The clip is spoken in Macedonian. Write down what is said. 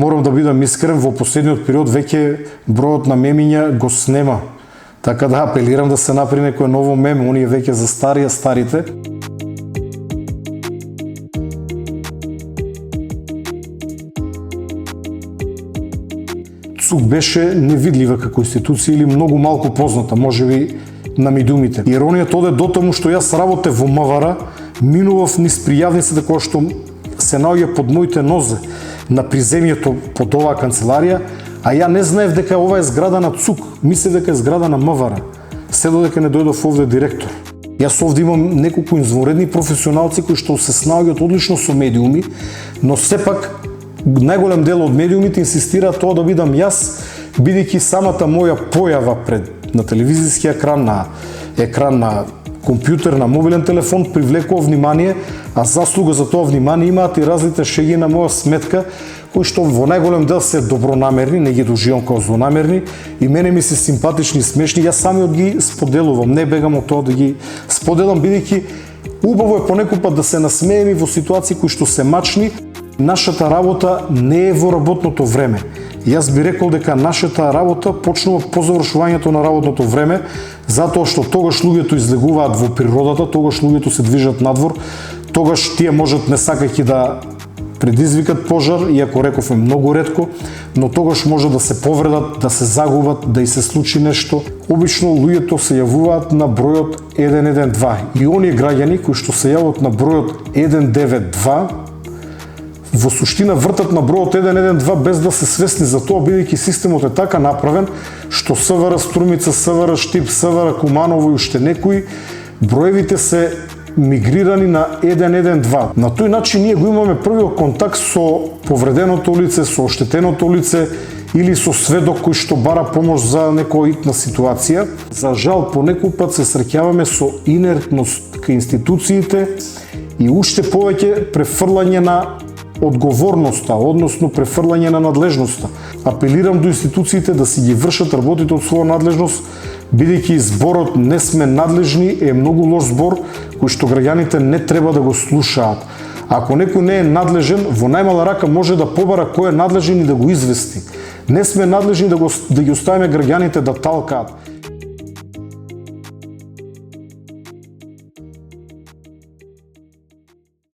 Морам да бидам искрен, во последниот период веќе бројот на мемиња го снема. Така да апелирам да се направи некој ново меме, оние веќе за старите. ЦУК беше невидлива како институција или многу малку позната, можеби на медиумите. Иронијата оде до таму што јас работев во МВР, минував низ пријавниците кои што се наоѓа под моите нозе на приземјето под оваа канцеларија, а ја не знаев дека ова е зграда на ЦУК, мислев дека е зграда на МВР, се додека не дојдов овде директор. Јас овде имам неколку извонредни професионалци кои што се снаоѓаат одлично со медиуми, но сепак најголем дел од медиумите инсистираат тоа да бидам јас, бидејќи самата моја појава на телевизиски екран, на компјутер, на мобилен телефон привлекува внимание, а заслуга за тоа внимание имаат и разлите шеги на моја сметка, кои што во најголем дел се добронамерни, не ги доживам како злонамерни, и мене ми се симпатични и смешни, јас самиот ги споделувам, не бегам од тоа да ги споделам, бидејќи убаво е понекогпат да се насмееме во ситуации кои што се мачни. Нашата работа не е во работното време. Јас би рекол дека нашата работа почнува по завршувањето на работното време, затоа што тогаш луѓето излегуваат во природата, тогаш луѓето се движат надвор, тогаш тие можат не сакајќи да предизвикат пожар, иако рековме многу ретко, но тогаш може да се повредат, да се загубат, да и се случи нешто. Обично луѓето се јавуваат на бројот 112 и оние граѓани кои што се јават на бројот 192 во суштина вртат на бројот 112 без да се свесни за тоа, бидејќи системот е така направен што СВР Струмица, СВР Штип, СВР Куманово и уште некои броевите се мигрирани на 112. На тој начин ние го имаме првиот контакт со повреденото лице, со оштетеното лице или со сведок кој што бара помош за некоја итна ситуација. За жал, понекогпат се среќаваме со инертност кај институциите и уште повеќе префрлање на одговорноста, односно префрлање на надлежноста. Апелирам до институциите да си ги вршат работите од своја надлежност, бидејќи зборот "не сме надлежни" е многу лош збор кој што граѓаните не треба да го слушаат. Ако некој не е надлежен, во најмала рака може да побара кој е надлежен и да го извести. Не сме надлежни да ги оставиме граѓаните да талкаат.